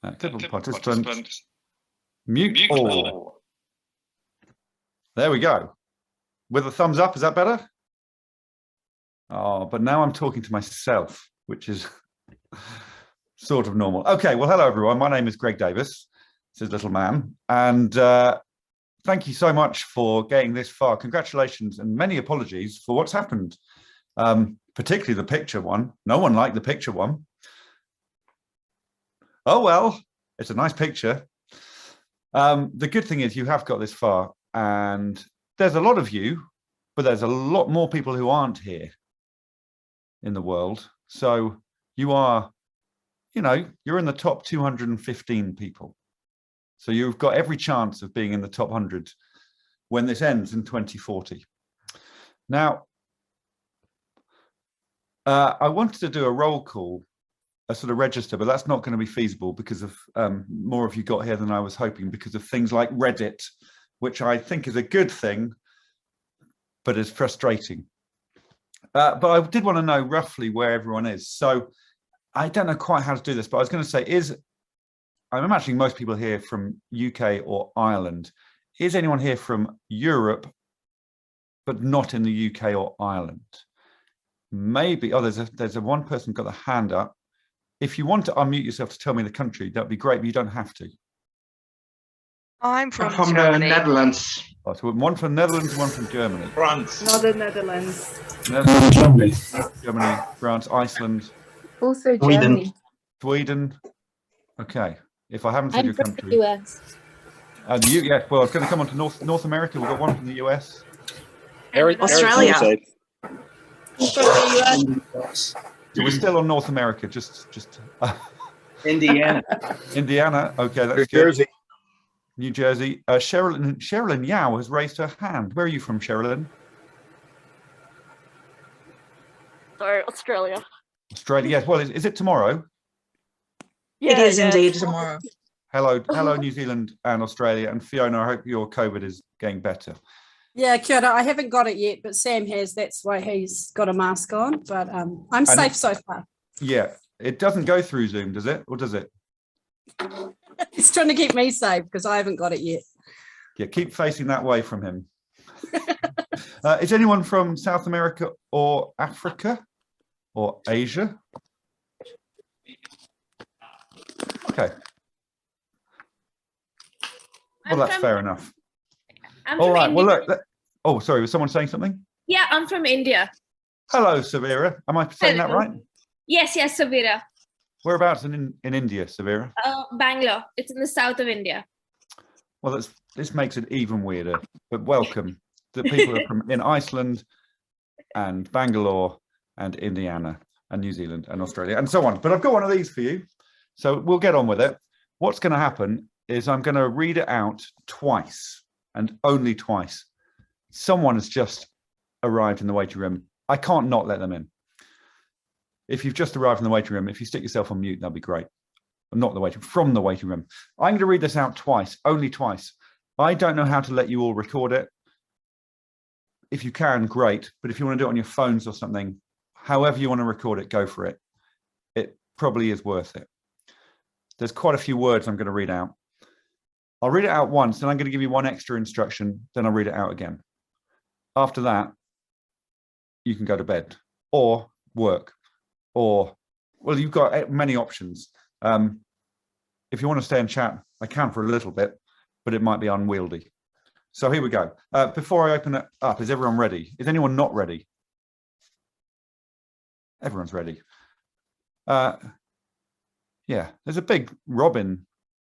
Active participant. Mute all. There we go. With a thumbs up, is that better? Oh, but now I'm talking to myself, which is sort of normal. Okay, well, hello, everyone. My name is Greg Davis. This is Little Man. And thank you so much for getting this far. Congratulations and many apologies for what's happened, particularly the picture one. No one liked the picture one. Oh, well, it's a nice picture. The good thing is you have got this far, and there's a lot of you, but there's a lot more people who aren't here in the world. So you are, you know, you're in the top 215 people. So you've got every chance of being in the top 100 when this ends in 2040. Now, I wanted to do a roll call, a sort of register, but that's not going to be feasible because of more of you got here than I was hoping, because of things like Reddit, which I think is a good thing, but is frustrating. But I did want to know roughly where everyone is. So I don't know quite how to do this, but I was going to say I'm imagining most people here from UK or Ireland. Is anyone here from Europe, but not in the UK or Ireland? Maybe. Oh, there's a one person got the hand up. If you want to unmute yourself to tell me the country, that'd be great, but you don't have to. I'm from the Netherlands. Oh, so one from the Netherlands, one from Germany. France. Not the Netherlands. Germany, France, Iceland. Also Sweden. Germany. Sweden. Okay. If I haven't said your I'm from country. the US. Yeah, well, I was going to come on to North America. We've got one from the US. Australia. From the US. So we're still on North America, just Indiana. Indiana. Okay, that's New good. Jersey. New Jersey. Sherilyn Yao has raised her hand. Where are you from, Sherilyn? Sorry, Australia. Australia. Yes. Well, is it tomorrow? It is indeed tomorrow. Hello, New Zealand and Australia. And Fiona, I hope your COVID is getting better. Yeah, kia ora. I haven't got it yet, but Sam has. That's why he's got a mask on. But I'm safe so far. Yeah, it doesn't go through Zoom, does it? Or does it? He's trying to keep me safe because I haven't got it yet. Yeah, keep facing that way from him. Is anyone from South America or Africa or Asia? Okay. Well, that's fair enough. All right. Well, look. Oh, sorry. Was someone saying something? Yeah, I'm from India. Hello, Savira. Am I saying that right? Yes, Savira. Whereabouts in India, Savira? Bangalore. It's in the south of India. Well, this makes it even weirder. But welcome. The people are from in Iceland and Bangalore and Indiana and New Zealand and Australia and so on. But I've got one of these for you. So we'll get on with it. What's going to happen is I'm going to read it out twice and only twice. Someone has just arrived in the waiting room. I can't not let them in. If you've just arrived in the waiting room, if you stick yourself on mute, that'd be great. Not the waiting, from the waiting room. I'm going to read this out twice, only twice. I don't know how to let you all record it. If you can, great. But if you want to do it on your phones or something, however you want to record it, go for it. It probably is worth it. There's quite a few words I'm going to read out. I'll read it out once, and I'm going to give you one extra instruction, then I'll read it out again. After that, you can go to bed or work or, well, you've got many options. If you want to stay and chat, I can for a little bit, but it might be unwieldy. So here we go. Before I open it up, is everyone ready? Is anyone not ready? Everyone's ready. Yeah, there's a big robin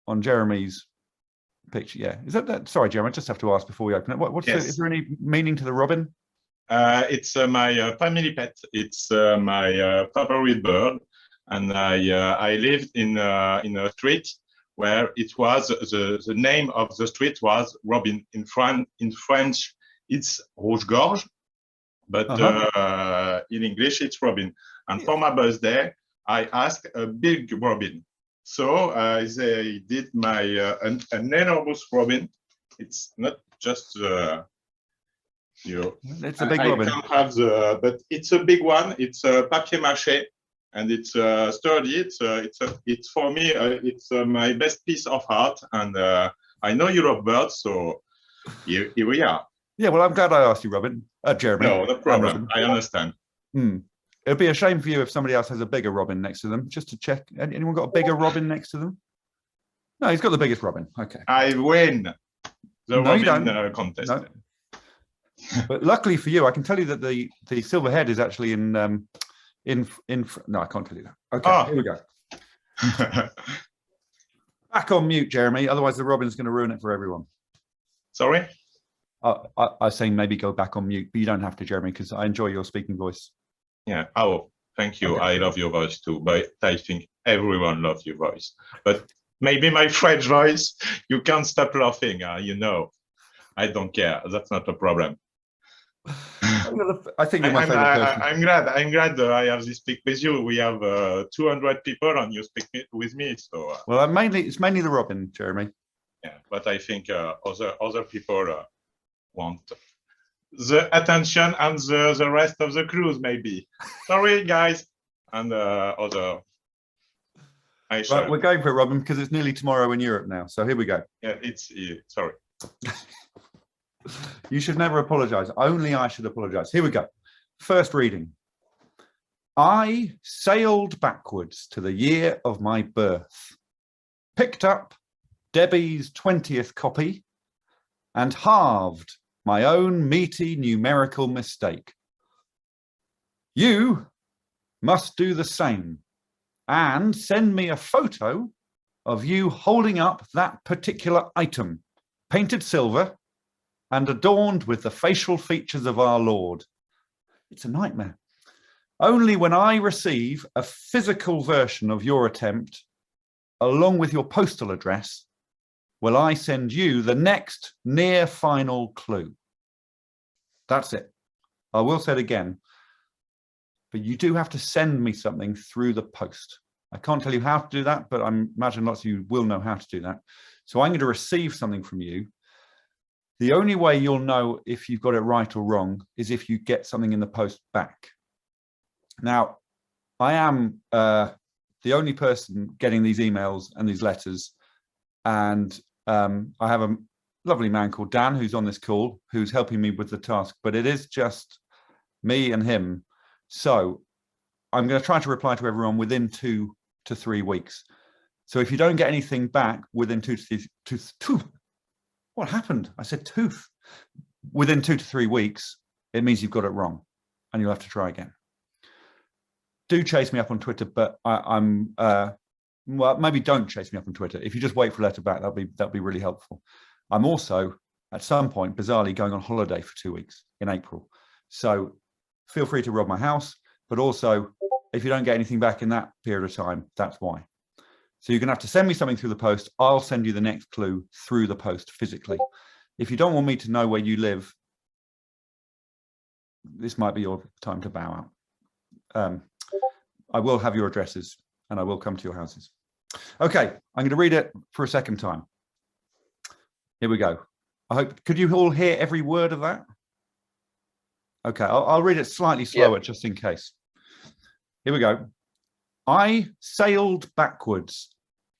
on Jeremy's picture. Yeah, is that? Sorry, Jeremy, I just have to ask before we open it. What's Yes. is there any meaning to the robin? It's my family pet. It's my favorite bird, and I lived in a street where it was the name of the street was Robin. In French, it's Rouge-Gorge, but in English it's Robin. And for my birthday, I asked a big robin. So they did my an enormous robin. It's not just It's a big robin. I can't have the, but it's a big one. It's a papier mâché, and it's sturdy. It's for me. It's my best piece of art, and I know you love birds, so here we are. Yeah, well, I'm glad I asked you, Jeremy. No, no problem. I understand. It'd be a shame for you if somebody else has a bigger robin next to them, just to check. Anyone got a bigger robin next to them? No, he's got the biggest robin. Okay. I win the No, you robin don't. contest. No. But luckily for you, I can tell you that the silver head is actually in. No, I can't tell you that. Okay, Here we go. Back on mute, Jeremy. Otherwise, the robin's going to ruin it for everyone. Sorry? I was saying maybe go back on mute, but you don't have to, Jeremy, because I enjoy your speaking voice. Yeah. Oh, thank you. Okay. I love your voice too, but I think everyone loves your voice. But maybe my French voice, you can't stop laughing. You know, I don't care. That's not a problem. I think you're my favorite person. I'm glad I have this speak with you. We have 200 people and you speak with me. So well, it's mainly the robin, Jeremy. yeah, but I think other people want the attention and the rest of the cruise maybe. Sorry, guys, and other. Right, we're going for it, Robin, because it's nearly tomorrow in Europe now. So here we go. Yeah, sorry. You should never apologize. Only I should apologize. Here we go. First reading. I sailed backwards to the year of my birth, picked up Debbie's 20th copy, and halved my own meaty numerical mistake. You must do the same and send me a photo of you holding up that particular item, painted silver and adorned with the facial features of our Lord. It's a nightmare. Only when I receive a physical version of your attempt, along with your postal address, will I send you the next near final clue. That's it. I will say it again, but you do have to send me something through the post. I can't tell you how to do that, but I imagine lots of you will know how to do that. So I'm going to receive something from you. The only way you'll know if you've got it right or wrong is if you get something in the post back. Now, I am the only person getting these emails and these letters, and I have a lovely man called Dan who's on this call, who's helping me with the task, but it is just me and him. So I'm going to try to reply to everyone within 2 to 3 weeks. So if you don't get anything back within 2 to 3, what happened? I said tooth. Within 2 to 3 weeks, it means you've got it wrong and you'll have to try again. Do chase me up on Twitter, but well, maybe don't chase me up on Twitter. If you just wait for a letter back, that'll be really helpful. I'm also, at some point, bizarrely going on holiday for 2 weeks in April. So feel free to rob my house, but also if you don't get anything back in that period of time, that's why. So you're going to have to send me something through the post. I'll send you the next clue through the post physically. If you don't want me to know where you live, this might be your time to bow out. I will have your addresses and I will come to your houses. Okay, I'm going to read it for a second time. Here we go. I hope, could you all hear every word of that? Okay, I'll read it slightly slower just in case. Here we go. I sailed backwards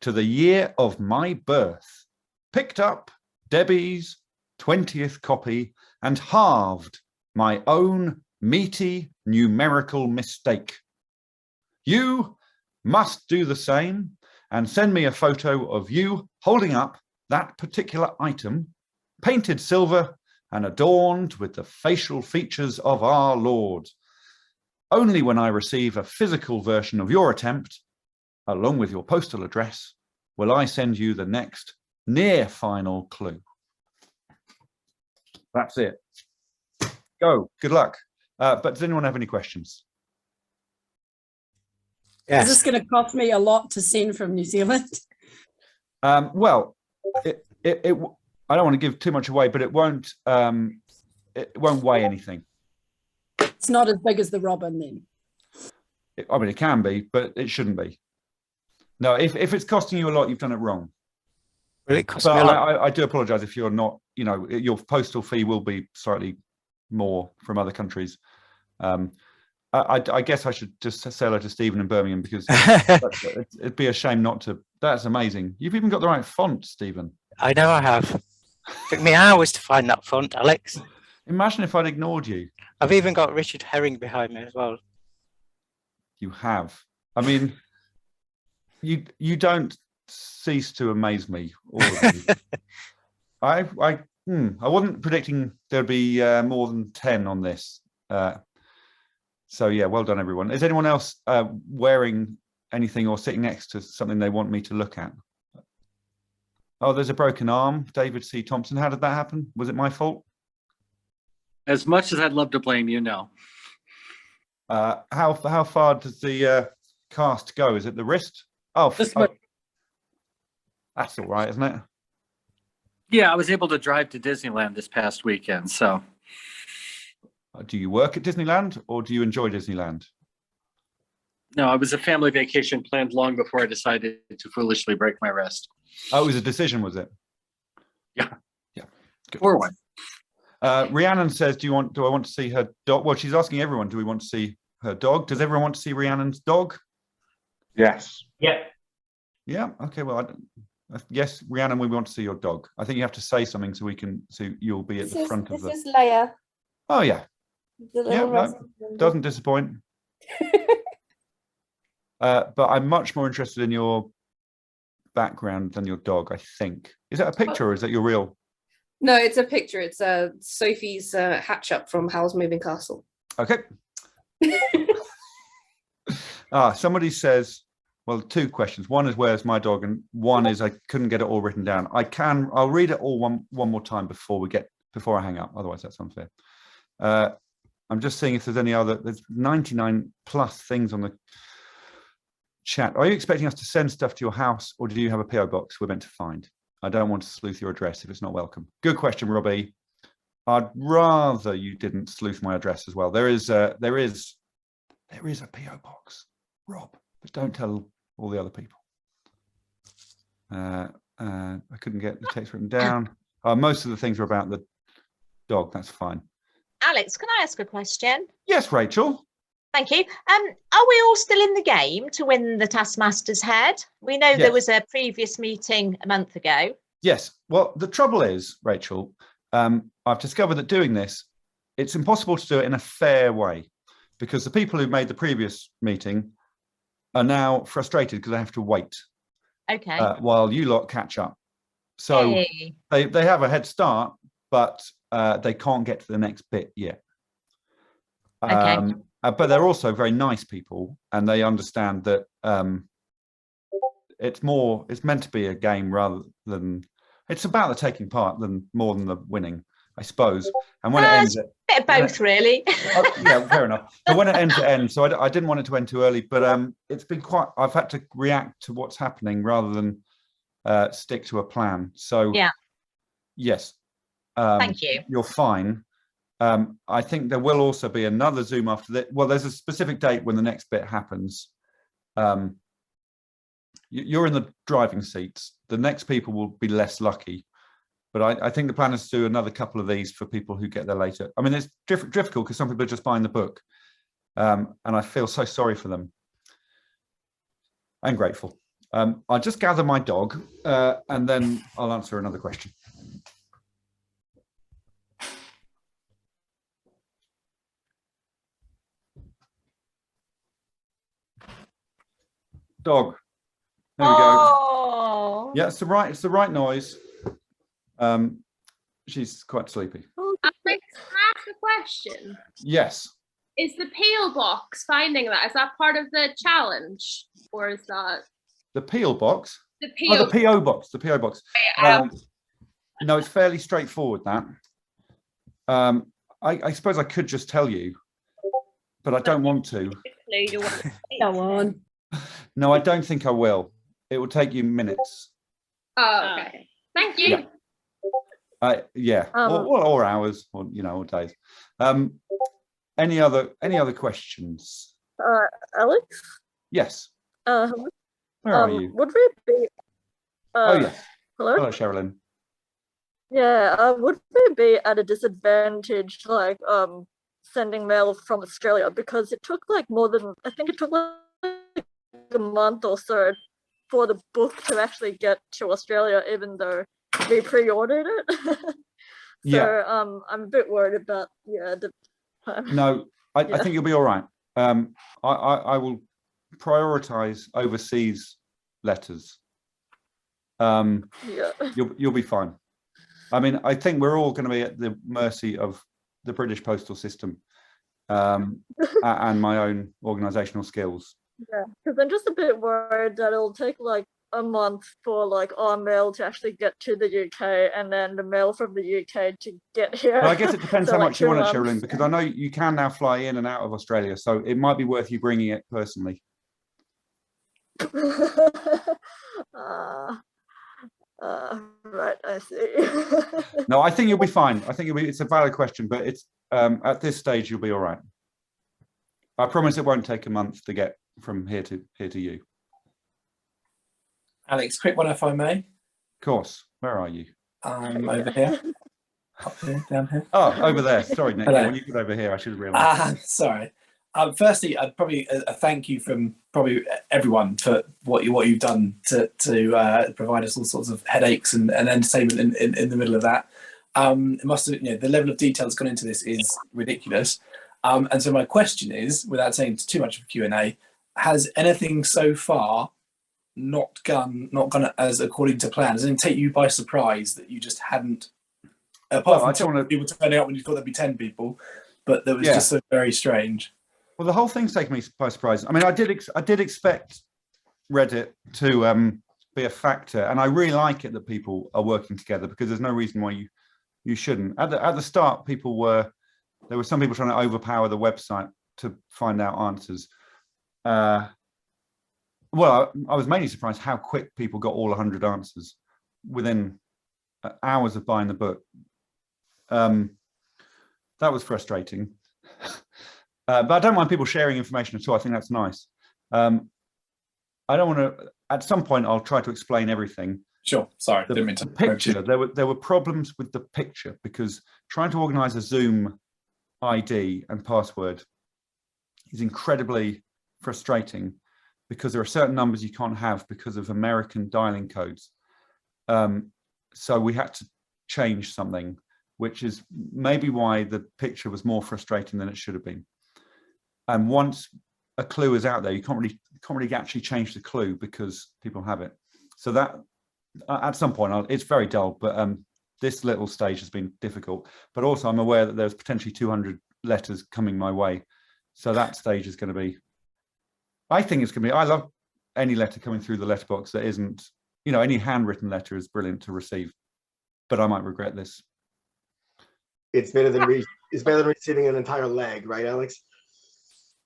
to the year of my birth, picked up Debbie's 20th copy and halved my own meaty numerical mistake. You must do the same and send me a photo of you holding up that particular item, painted silver and adorned with the facial features of our Lord. Only when I receive a physical version of your attempt, along with your postal address, will I send you the next near final clue. That's it. Go. Good luck. But does anyone have any questions? Yes. Is this going to cost me a lot to send from New Zealand? Well, I don't want to give too much away, but it won't weigh anything. It's not as big as the robin then. I mean, it can be, but it shouldn't be. No, if it's costing you a lot, you've done it wrong. Well, it costs me a lot. I do apologize if you're not, your postal fee will be slightly more from other countries. I guess I should just say hello to Stephen in Birmingham because it'd be a shame not to. That's amazing. You've even got the right font, Stephen. I know I have. Took me hours to find that font, Alex. Imagine if I'd ignored you. I've even got Richard Herring behind me as well. You have. I mean, you don't cease to amaze me. All of you. I wasn't predicting there'd be more than 10 on this. So yeah, well done, everyone. Is anyone else wearing anything or sitting next to something they want me to look at? Oh, there's a broken arm. David C. Thompson. How did that happen? Was it my fault? As much as I'd love to blame you, no. How far does the cast go? Is it the wrist? Oh, that's all right, isn't it? Yeah, I was able to drive to Disneyland this past weekend, so. Do you work at Disneyland or do you enjoy Disneyland? No, it was a family vacation planned long before I decided to foolishly break my wrist. Oh, it was a decision, was it? Yeah. Yeah. Good. Poor one. Rhiannon says, do I want to see her dog? Well, she's asking everyone, do we want to see her dog? Does everyone want to see Rhiannon's dog? Yes. Yeah. Yeah. Okay. Well, yes, Rhiannon, we want to see your dog. I think you have to say something so you'll be at the front of the. This is Leia. Oh yeah. The Yeah, little no, doesn't disappoint. But I'm much more interested in your background than your dog, I think. Is that a picture or is that your real? No, it's a picture. It's Sophie's hatch up from Howl's Moving Castle. Okay. Somebody says, well, two questions. One is where's my dog, and one is I couldn't get it all written down. I'll read it all one more time before I hang up. Otherwise, that's unfair. I'm just seeing if there's any other. There's 99 plus things on the chat. Are you expecting us to send stuff to your house, or do you have a PO box we're meant to find? I don't want to sleuth your address if it's not welcome. Good question, Robbie. I'd rather you didn't sleuth my address as well. There is a PO box, Rob, but don't tell all the other people. I couldn't get the text written down. Most of the things are about the dog. That's fine. Alex, can I ask a question? Yes, Rachel. Thank you. Are we all still in the game to win the Taskmaster's head? We know there was a previous meeting a month ago. Yes. Well, the trouble is, Rachel, I've discovered that doing this, it's impossible to do it in a fair way because the people who made the previous meeting are now frustrated because they have to wait. Okay. While you lot catch up. So they have a head start, but they can't get to the next bit yet. Okay. But they're also very nice people, and they understand that it's meant to be a game rather than it's about the taking part more than the winning, I suppose. And when it ends, a bit of both, really. Yeah, fair enough. But when it ends, so I didn't want it to end too early. But it's been I've had to react to what's happening rather than stick to a plan. So yeah, yes. Thank you. You're fine. I think there will also be another Zoom after that. Well, there's a specific date when the next bit happens. You're in the driving seats. The next people will be less lucky. But I think the plan is to do another couple of these for people who get there later. I mean, it's difficult because some people are just buying the book. And I feel so sorry for them. I'm grateful. I'll just gather my dog and then I'll answer another question. Dog. There we go. Yeah, it's the right noise. She's quite sleepy. Alex, can I ask a question? Yes. Is the peel box finding that? Is that part of the challenge, or is that the peel box? The PO. Oh, the PO box. The PO box. No, it's fairly straightforward. That. I suppose I could just tell you, but I don't want to. Go on. No, I don't think I will. It will take you minutes. Oh, okay. Thank you. Yeah. Or hours, or or days. Any other questions? Alex? Yes. Where are you? Would we be? Oh yes. Hello. Hello, Sherilyn. Yeah. Would we be at a disadvantage, like sending mail from Australia because it took like I think it took like a month or so for the book to actually get to Australia, even though we pre-ordered it. So I'm a bit worried about the time. No, I think you'll be all right. I will prioritize overseas letters. You'll be fine. I mean, I think we're all going to be at the mercy of the British postal system and my own organizational skills. Yeah, because I'm just a bit worried that it'll take like a month for like our mail to actually get to the UK and then the mail from the UK to get here. Well, I guess it depends So, how like, much you 2 want it, months. Sherilyn, because I know you can now fly in and out of Australia, so it might be worth you bringing it personally. Right, I see. No, I think you'll be fine. I think it's a valid question, but it's at this stage you'll be all right. I promise it won't take a month to get from here to you. Alex, quick one if I may. Of course. Where are you? I'm over here. Up here, down here. Oh, over there. Sorry, Nick. Hello. When you put over here, I should have realised. Sorry. Firstly, I'd probably a thank you from probably everyone for what you've done to provide us all sorts of headaches and entertainment in the middle of that. It must have, the level of detail that's gone into this is ridiculous. And so my question is, without saying too much of a Q&A, has anything so far not gone as according to plan? Does it take you by surprise that you just hadn't, apart from people turning up when you thought there'd be 10 people, but that was just so very strange? Well, the whole thing's taken me by surprise. I mean, I did expect Reddit to be a factor, and I really like it that people are working together because there's no reason why you shouldn't. At the start, there were some people trying to overpower the website to find out answers. Well, I was mainly surprised how quick people got all 100 answers within hours of buying the book. That was frustrating. But I don't mind people sharing information at all. I think that's nice. I don't want to. At some point, I'll try to explain everything. Sure. Sorry, didn't mean to. The picture. There were problems with the picture because trying to organize a Zoom ID and password is incredibly frustrating because there are certain numbers you can't have because of American dialing codes. So we had to change something, which is maybe why the picture was more frustrating than it should have been. And once a clue is out there, you can't really actually change the clue because people have it. So that at some point, it's very dull, but this little stage has been difficult. But also I'm aware that there's potentially 200 letters coming my way. So that stage is going to be, I think it's going to be, I love any letter coming through the letterbox that isn't, any handwritten letter is brilliant to receive, but I might regret this. It's better than receiving an entire leg, right, Alex?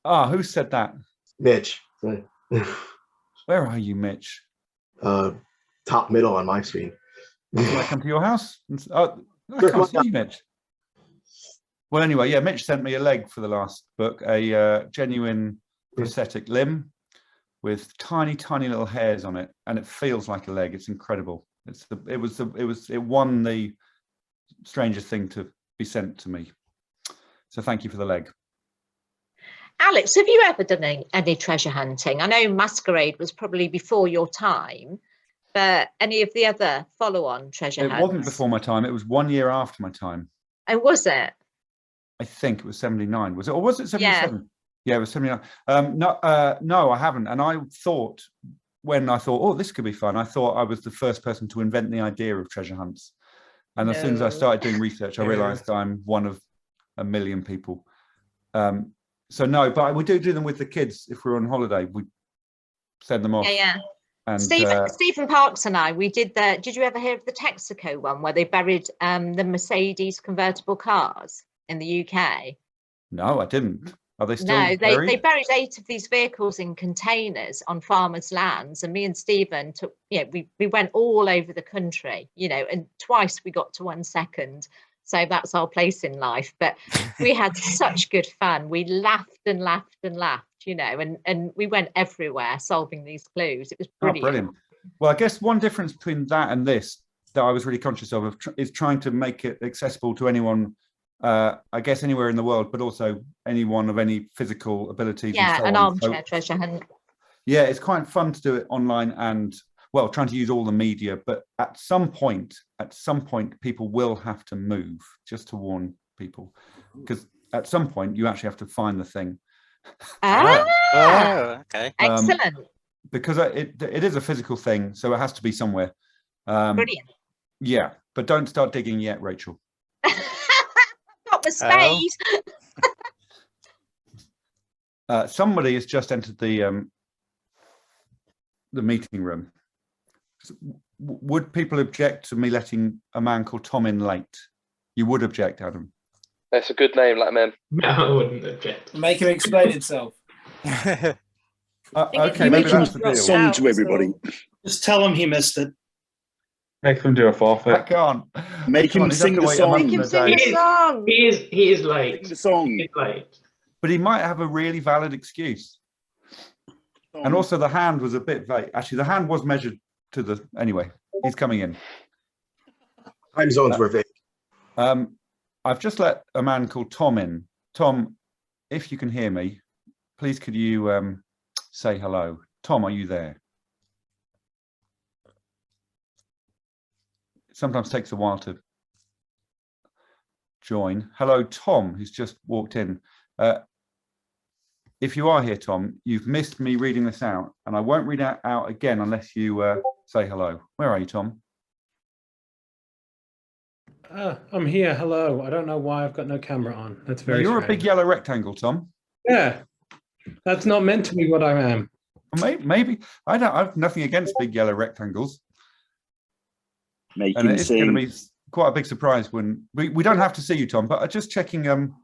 Who said that? Mitch. Where are you, Mitch? Top middle on my screen. Can I come to your house? I can't see you, Mitch. Well, anyway, yeah, Mitch sent me a leg for the last book, a genuine prosthetic limb with tiny, tiny little hairs on it, and it feels like a leg. It's incredible. It won the strangest thing to be sent to me. So thank you for the leg. Alex, have you ever done any treasure hunting? I know Masquerade was probably before your time, but any of the other follow-on treasure hunts? It wasn't before my time. It was 1 year after my time. Oh, was it? I think it was 79. Was it, or was it 77? Yeah, it was 79. No, I haven't. And I thought, oh, this could be fun, I thought I was the first person to invent the idea of treasure hunts. And as soon as I started doing research, I realized I'm one of a million people. So no, but we do them with the kids. If we're on holiday, we send them off. Yeah. And Stephen Parks and I, we did did you ever hear of the Texaco one where they buried the Mercedes convertible cars in the UK? No, I didn't. Are they still No, buried? they buried 8 of these vehicles in containers on farmers' lands, and me and Stephen took, we went all over the country, and twice we got to 1 second. So that's our place in life. But we had such good fun. We laughed and laughed and laughed, and we went everywhere solving these clues. It was brilliant. Oh, brilliant. Well, I guess one difference between that and this that I was really conscious of is trying to make it accessible to anyone I guess anywhere in the world, but also anyone of any physical abilities. Yeah, and so an on. armchair treasure hunt. Yeah, it's quite fun to do it online and, well, trying to use all the media. But at some point, people will have to move, just to warn people, because at some point you actually have to find the thing. Okay. Excellent. Because it is a physical thing, so it has to be somewhere. Brilliant. Yeah, but don't start digging yet, Rachel. Got the spade. Somebody has just entered the meeting room. Would people object to me letting a man called Tom in late? You would object, Adam. That's a good name, like man. No, I wouldn't object. Make him explain himself. Okay, maybe that's the deal. Song to everybody. Just tell him he missed it. Make them do a forfeit. I can't. Make him sing the song. Make him sing the song. He is late. Sing the song. He's late. But he might have a really valid excuse. And also the hand was a bit vague. Actually, the hand was measured to the... Anyway, he's coming in. Time zones were vague. I've just let a man called Tom in. Tom, if you can hear me, please could you say hello? Tom, are you there? It sometimes takes a while to join. Hello, Tom, who's just walked in. If you are here, Tom, you've missed me reading this out, and I won't read it out again unless you say hello. Where are you, Tom? I'm here. Hello. I don't know why I've got no camera on. That's very You're strange. a big yellow rectangle, Tom. Yeah. That's not meant to be what I am. Maybe. I have nothing against big yellow rectangles. Make And him it's going to sing. be quite a big surprise when we don't have to see you, Tom, but just checking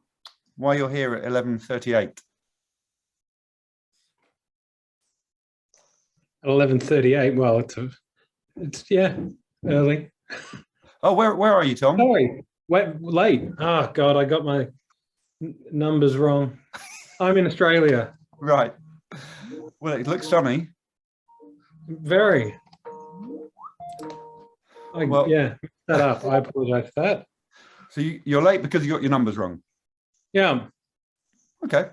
why you're here at 11:38. At 11:38. Well, it's early. Oh, where are you, Tom? Sorry, wait, late. Oh God, I got my numbers wrong. I'm in Australia. Right. Well, it looks sunny. Very. Yeah, that up. I apologize for that. So you're late because you got your numbers wrong. Yeah. Okay.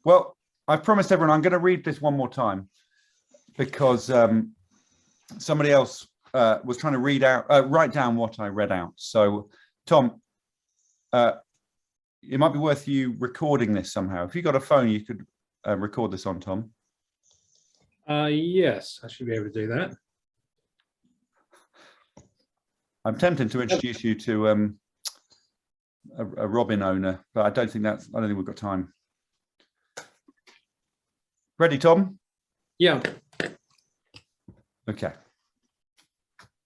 Well, I've promised everyone I'm going to read this one more time because somebody else was trying to write down what I read out. So, Tom, it might be worth you recording this somehow. If you got a phone, you could record this on, Tom. Yes, I should be able to do that. I'm tempted to introduce you to a Robin owner, but I don't think we've got time. Ready, Tom? Yeah. Okay.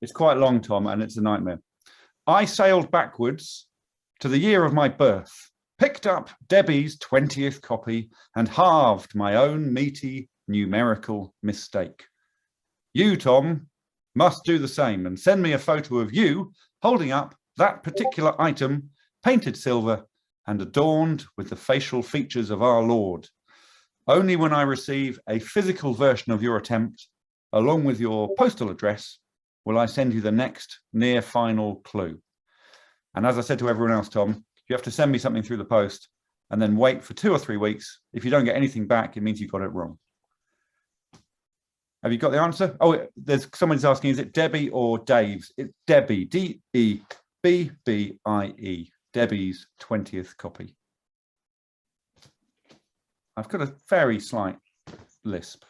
It's quite long, Tom, and it's a nightmare. I sailed backwards to the year of my birth, picked up Debbie's 20th copy, and halved my own meaty numerical mistake. You, Tom, must do the same and send me a photo of you holding up that particular item, painted silver and adorned with the facial features of our Lord. Only when I receive a physical version of your attempt, along with your postal address, will I send you the next near final clue. And as I said to everyone else, Tom, you have to send me something through the post and then wait for 2 or 3 weeks. If you don't get anything back, it means you got it wrong. Have you got the answer? Oh, there's someone's asking, is it Debbie or Dave's? It's Debbie, Debbie, Debbie's 20th copy. I've got a very slight lisp.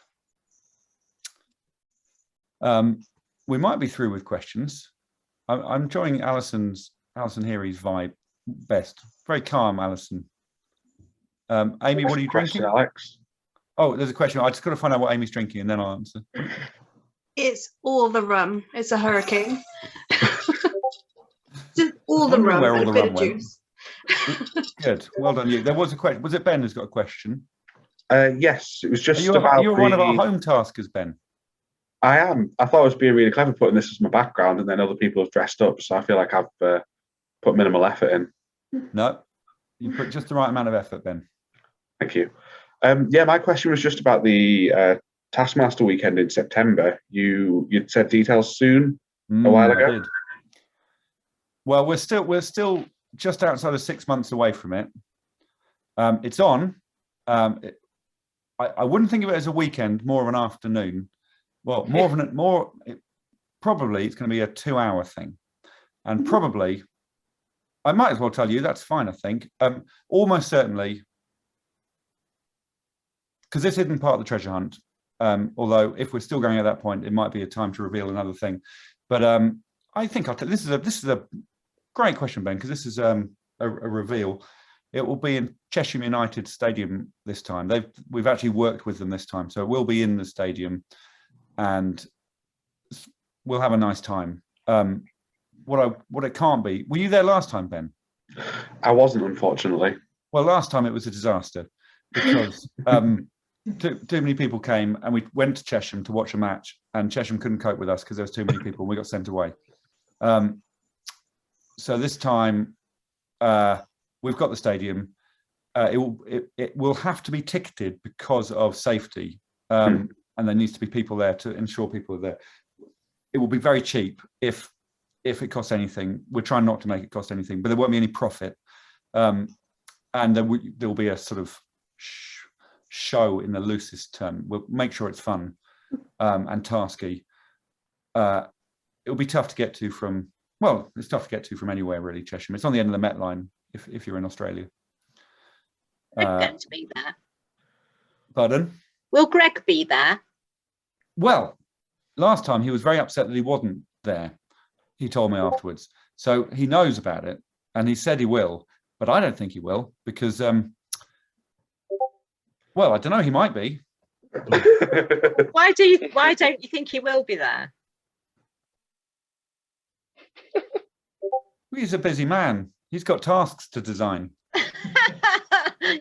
We might be through with questions. I'm enjoying Alison Heary's vibe best. Very calm, Alison. Amy, what are you drinking? Alex. Oh, there's a question. I just got to find out what Amy's drinking and then I'll answer. It's all the rum. It's a hurricane. Just all the rum Where all and the a bit rum of went. juice. Good. Well done, you. There was a question. Was it Ben who's got a question? Yes, it was just about. You're one of our home taskers, Ben. I am. I thought it was being really clever putting this as my background, and then other people have dressed up. So I feel like I've put minimal effort in. No, you put just the right amount of effort, Ben. Thank you. Yeah, my question was just about the Taskmaster weekend in September. You'd said details soon a while ago. I did. Well, we're still just outside of 6 months away from it. It's on. I wouldn't think of it as a weekend, more of an afternoon. Well, probably it's going to be a 2-hour thing, and probably I might as well tell you that's fine. I think almost certainly, because this isn't part of the treasure hunt. Although if we're still going at that point, it might be a time to reveal another thing. But I think this is a great question, Ben, because this is a reveal. It will be in Cheshire United Stadium this time. We've actually worked with them this time, so it will be in the stadium, and we'll have a nice time. What it can't be. Were you there last time, Ben? I wasn't, unfortunately. Well, last time it was a disaster because too many people came, and we went to Chesham to watch a match, and Chesham couldn't cope with us because there was too many people, and we got sent away. So this time we've got the stadium. It will have to be ticketed because of safety, and there needs to be people there to ensure people are there. It will be very cheap if it costs anything. We're trying not to make it cost anything, but there won't be any profit, and there will be a sort of show in the loosest term. We'll make sure it's fun and tasky. It'll be tough to get to from. Well, it's tough to get to from anywhere really. Chesham. It's on the end of the Met Line if you're in Australia. Going to be there. Pardon? Will Greg be there? Well, last time he was very upset that he wasn't there. He told me afterwards. So he knows about it, and he said he will, but I don't think he will because, well, I don't know. He might be. Why don't you think he will be there? He's a busy man. He's got tasks to design.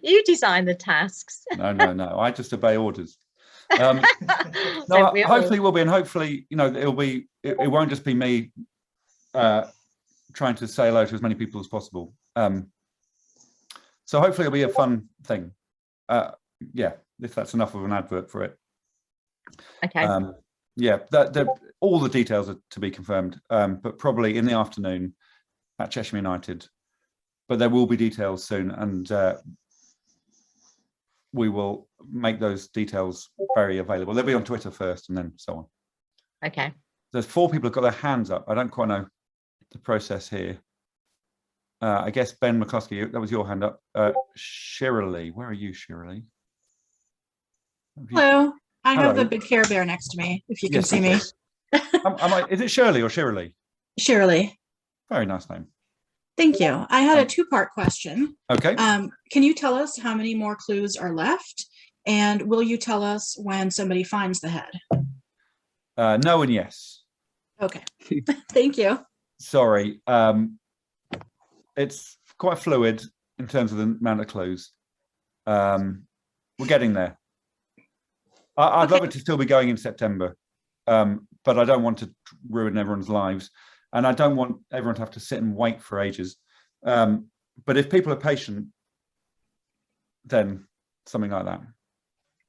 You design the tasks. No. I just obey orders. No, hopefully it will be, and hopefully, it'll be. It won't just be me trying to say hello to as many people as possible. So hopefully it'll be a fun thing. Yeah, if that's enough of an advert for it. Okay. Yeah, all the details are to be confirmed, but probably in the afternoon at Cheshire United. But there will be details soon, and we will make those details very available. They'll be on Twitter first, and then so on. Okay. There's 4 people who've got their hands up. I don't quite know the process here. I guess Ben McCluskey, that was your hand up. Shirley, where are you, Shirley? Hello. I have Hello. the big Care Bear next to me, if you can Yes, see me. Is it Shirley or Shirley? Shirley. Very nice name. Thank you. I had a 2-part question. Okay. Can you tell us how many more clues are left? And will you tell us when somebody finds the head? No and yes. Okay. Thank you. Sorry. It's quite fluid in terms of the amount of clues. We're getting there. I'd love it to still be going in September, but I don't want to ruin everyone's lives, and I don't want everyone to have to sit and wait for ages. But if people are patient, then something like that.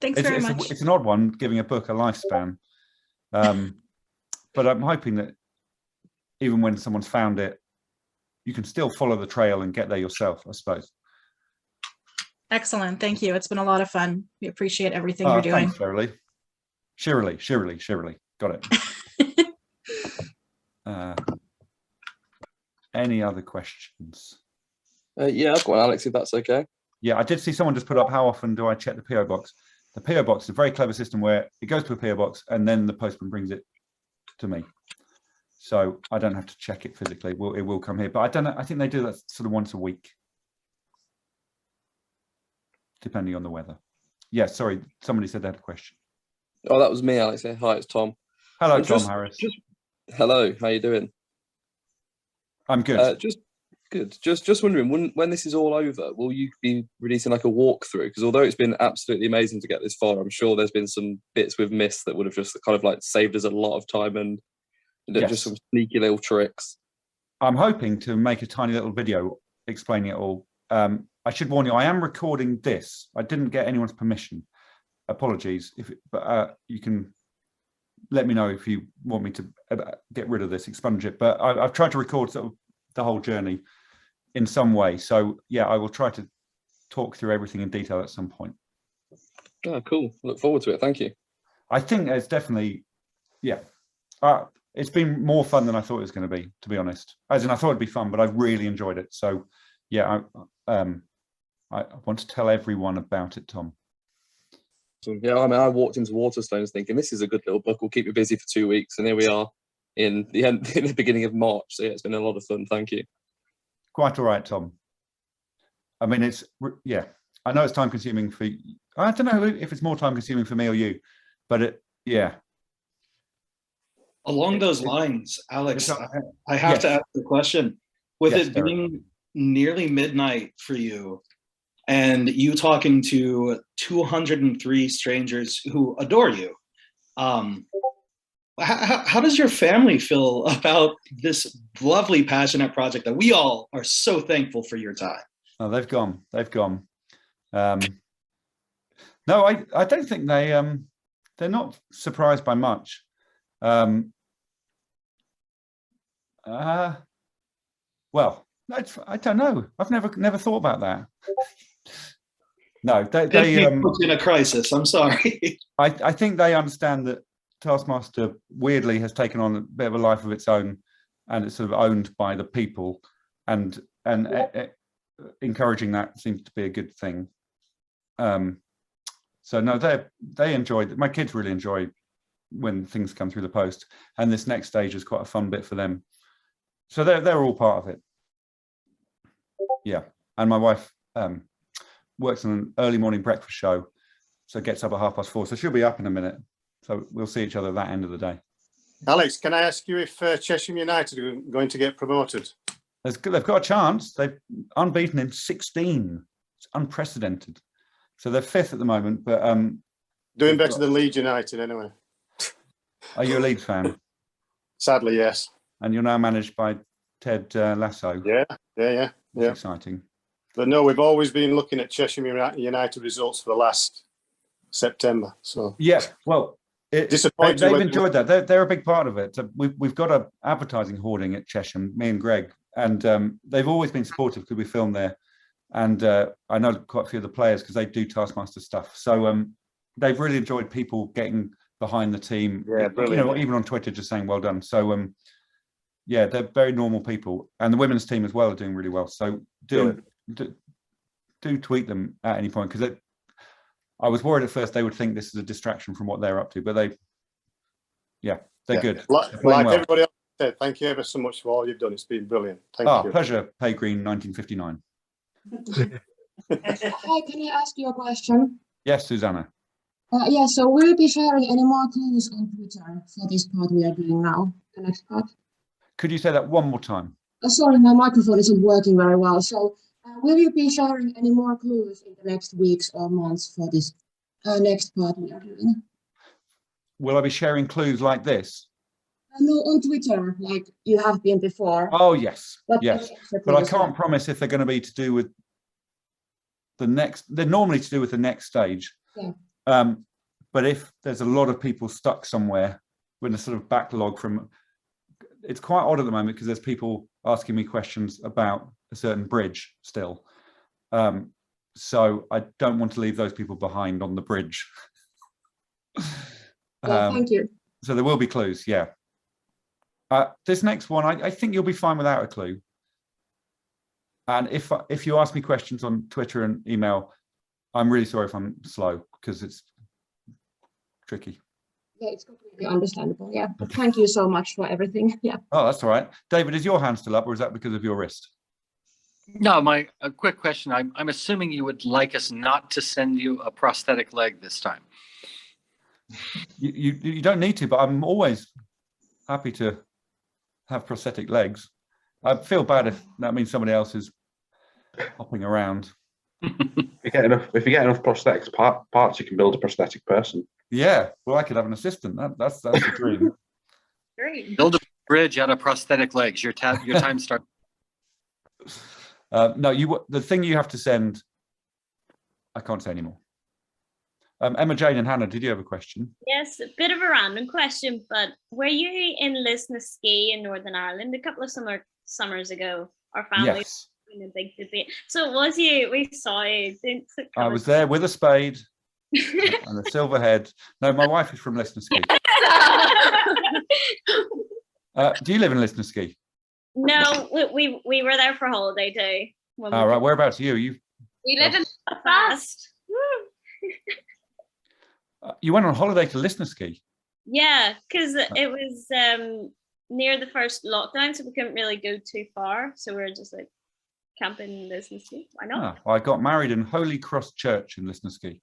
Thanks very much. It's an odd one, giving a book a lifespan. But I'm hoping that even when someone's found it, you can still follow the trail and get there yourself, I suppose. Excellent. Thank you. It's been a lot of fun. We appreciate everything you're doing. Thanks, Shirley. Got it. Any other questions? Yeah, I've got one, Alex, if that's okay. Yeah, I did see someone just put up, how often do I check the PO box? The PO box is a very clever system where it goes to a PO box and then the postman brings it to me. So I don't have to check it physically. It will come here, but I don't know. I think they do that sort of once a week, depending on the weather. Yeah, sorry, somebody said they had a question. Oh, that was me, Alex. Hi, it's Tom. Hello, Tom Harris. Hello, how you doing? I'm good. Just wondering, when this is all over, will you be releasing like a walkthrough? Because although it's been absolutely amazing to get this far, I'm sure there's been some bits we've missed that would have just kind of like saved us a lot of time and just some sneaky little tricks. I'm hoping to make a tiny little video explaining it all. I should warn you, I am recording this. I didn't get anyone's permission. Apologies, but you can let me know if you want me to get rid of this, expunge it. But I've tried to record sort of the whole journey in some way. So yeah, I will try to talk through everything in detail at some point. Oh, cool. Look forward to it. Thank you. I think it's definitely, yeah. It's been more fun than I thought it was going to be honest. As in, I thought it'd be fun, but I've really enjoyed it. So yeah, I want to tell everyone about it, Tom. So, yeah, I mean, I walked into Waterstones thinking this is a good little book. We'll keep you busy for 2 weeks, and here we are in the beginning of March. So yeah, it's been a lot of fun. Thank you. Quite all right, Tom. I mean, yeah. I know it's time consuming for. I don't know if it's more time consuming for me or you, but yeah. Along those lines, Alex, I have Yes. to ask the question. With Yes, it Derek. being nearly midnight for you, and you talking to 203 strangers who adore you, how does your family feel about this lovely, passionate project that we all are so thankful for your time? Oh, they've gone. No, I don't think they're not surprised by much. Well, I don't know. I've never thought about that. No, they put you in a crisis. I'm sorry. I think they understand that Taskmaster weirdly has taken on a bit of a life of its own, and it's sort of owned by the people, and encouraging that seems to be a good thing. So no, they enjoyed. My kids really enjoy when things come through the post, and this next stage is quite a fun bit for them. So they're all part of it. Yeah, and my wife works on an early morning breakfast show, so gets up at 4:30. So she'll be up in a minute. So we'll see each other at that end of the day. Alex, can I ask you if Cheshire United are going to get promoted? They've got a chance. They've unbeaten in 16. It's unprecedented. So they're 5th at the moment, but doing better than Leeds United anyway. Are you a Leeds fan? Sadly, yes. And you're now managed by Ted Lasso. Yeah. That's exciting. But no, we've always been looking at Cheshire United results for the last September. So yeah, well, disappointed. They've enjoyed that. They're a big part of it. So we've got a advertising hoarding at Cheshire, me and Greg, and they've always been supportive because we film there, and I know quite a few of the players because they do Taskmaster stuff. So they've really enjoyed people getting behind the team. Yeah, brilliant. You know, even on Twitter, just saying well done. So yeah, they're very normal people, and the women's team as well are doing really well. So do tweet them at any point, because I was worried at first they would think this is a distraction from what they're up to, but they're good. Like well. everybody else said, thank you ever so much for all you've done. It's been brilliant. Thank you. Pleasure, Pay Green 1959. Hi, can I ask you a question? Yes, Susanna. Yeah, so will you be sharing any more clues on Twitter for this part we are doing now, the next part? Could you say that one more time? Sorry, my microphone isn't working very well. So will you be sharing any more clues in the next weeks or months for this next part we are doing? Will I be sharing clues like this? No, on Twitter, like you have been before. Oh, yes. But I can't promise if they're going to be to do with the next. They're normally to do with the next stage. Yeah. But if there's a lot of people stuck somewhere with a sort of backlog from, it's quite odd at the moment because there's people asking me questions about a certain bridge still. So I don't want to leave those people behind on the bridge. Thank you. So there will be clues, yeah. This next one, I think you'll be fine without a clue. And if you ask me questions on Twitter and email, I'm really sorry if I'm slow because it's tricky. Yeah, it's completely understandable. Yeah, but thank you so much for everything. Yeah. Oh, that's all right. David, is your hand still up, or is that because of your wrist? No, a quick question. I'm assuming you would like us not to send you a prosthetic leg this time. You don't need to, but I'm always happy to have prosthetic legs. I feel bad if that means somebody else is hopping around. If you get enough prosthetics parts, you can build a prosthetic person. Yeah, well, I could have an assistant. That's the dream. Great. Build a bridge out of prosthetic legs. Your time starts. No, the thing you have to send. I can't say anymore. Emma Jane and Hannah, did you have a question? Yes, a bit of a random question, but were you in Lisnaskea in Northern Ireland a couple of summers ago? Our family been a big debate. So it was you. We saw you. I was there with a spade and a silver head. No, my wife is from Lisnaskey. Do you live in Lisnaskey? No, we were there for holiday day. All right. Whereabouts are you? We live in Belfast. You went on holiday to Lisnaskey? Yeah, because it was near the first lockdown, so we couldn't really go too far. So we were just like camping in Lisnaskey. Why not? I got married in Holy Cross Church in Lisnaskey.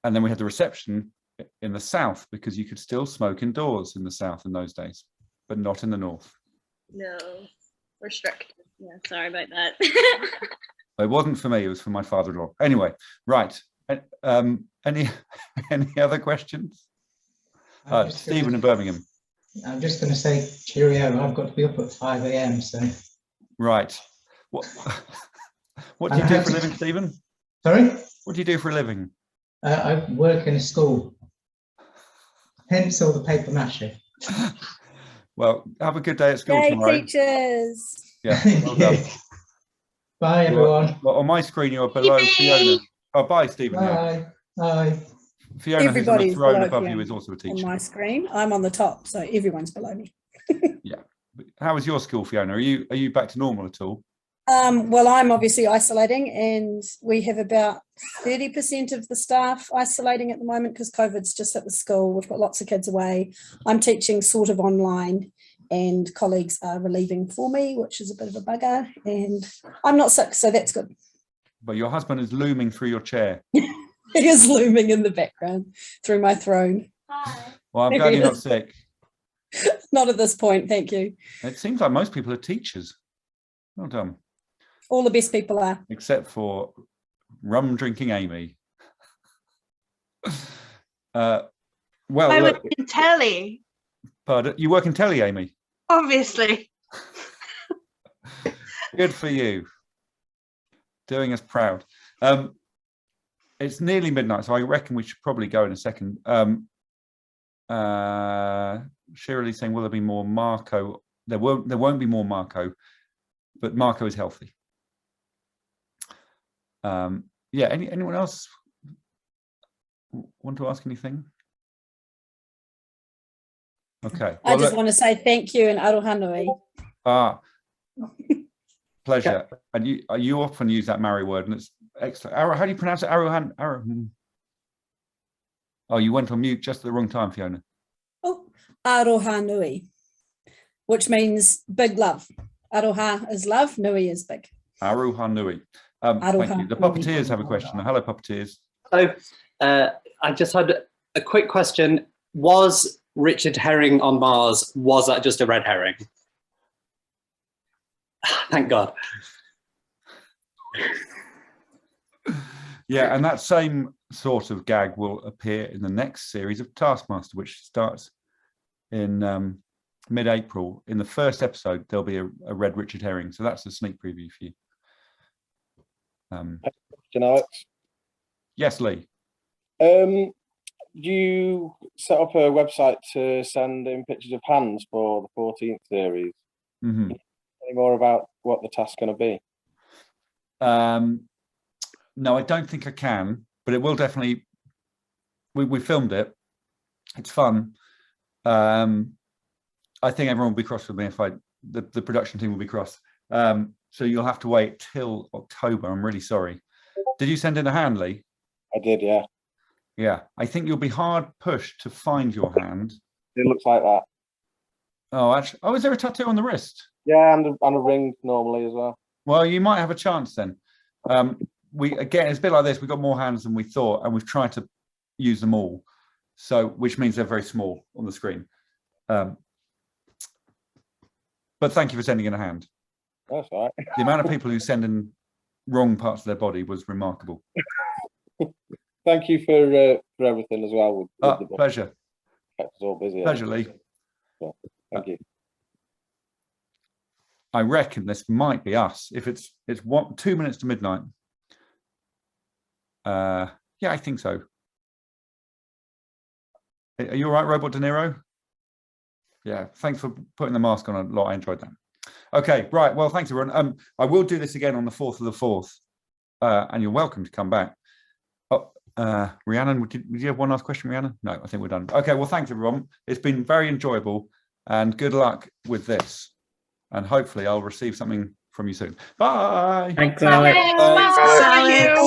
And then we had the reception in the south because you could still smoke indoors in the south in those days, but not in the north. No, we're strict. Yeah, sorry about that. It wasn't for me, it was for my father-in-law. Anyway, right. Any other questions? Stephen in Birmingham. I'm just going to say cheerio. I've got to be up at 5 a.m. So. Right. What do you do for a living, Stephen? Sorry? What do you do for a living? I work in a school. Hence all the paper mache. Well, have a good day at school Yay, tomorrow. teachers. Yeah. Well done. Bye, everyone. Well, on my screen, you are below Fiona. Oh, bye, Stephen. Bye. Bye. Fiona, who's on the Everybody's throne below above you, Fiona is also a on teacher. my screen. I'm on the top, so everyone's below me. Yeah. How was your school, Fiona? Are you back to normal at all? Well, I'm obviously isolating, and we have about 30% of the staff isolating at the moment because COVID's just at the school. We've got lots of kids away. I'm teaching sort of online, and colleagues are relieving for me, which is a bit of a bugger. And I'm not sick, so that's good. But your husband is looming through your chair. He is looming in the background through my throne. Hi. Well, I'm There glad he you're not is. sick. Not at this point, thank you. It seems like most people are teachers. Well done. All the best people are. Except for rum drinking Amy. Well, I look, work in telly, pardon, you work in telly, Amy. obviously. Good for you. Doing us proud. It's nearly midnight, so I reckon we should probably go in a second. Shirley saying, will there be more Marco? There won't be more Marco, but Marco is healthy. Yeah, anyone else want to ask anything? Okay. I just want to say thank you and aroha nui. Pleasure. And you often use that Maori word, and it's excellent. How do you pronounce it? Aroha. Oh, you went on mute just at the wrong time, Fiona. Oh, aroha nui, which means big love. Aroha is love, nui is big. Aroha nui. Thank you. The puppeteers have a question. Hello, puppeteers. So I just had a quick question. Was Richard Herring on Mars, was that just a red herring? Thank God. Yeah, and that same sort of gag will appear in the next series of Taskmaster, which starts in mid-April. In the first episode, there'll be a red Richard Herring. So that's a sneak preview for you. Alex? Yes, Lee. You set up a website to send in pictures of hands for the 14th series. Mm-hmm. Any more about what the task's going to be? No, I don't think I can, but it will definitely. We filmed it. It's fun. I think everyone will be cross with me if the production team will be cross. So you'll have to wait till October. I'm really sorry. Did you send in a hand, Lee? I did, yeah. Yeah, I think you'll be hard pushed to find your hand. It looks like that. Oh, actually, is there a tattoo on the wrist? Yeah, and a ring normally as well. Well, you might have a chance then. Again, it's a bit like this. We've got more hands than we thought, and we've tried to use them all. So, which means they're very small on the screen. But thank you for sending in a hand. That's all right. The amount of people who send in wrong parts of their body was remarkable. Thank you for everything as well. With the book. Pleasure. Kept us all busy. Pleasure, Lee. Yeah, thank you. I reckon this might be us. If it's 2 minutes to midnight. Yeah, I think so. Are you all right, Robot De Niro? Yeah, thanks for putting the mask on a lot. I enjoyed that. Okay, right. Well, thanks everyone. I will do this again on the 4th of the 4th, and you're welcome to come back. Oh, Rhiannon, did you have one last question, Rhiannon? No, I think we're done. Okay, well, thanks everyone. It's been very enjoyable, and good luck with this. And hopefully I'll receive something from you soon. Bye. Thanks, Alex. Thanks, Alex.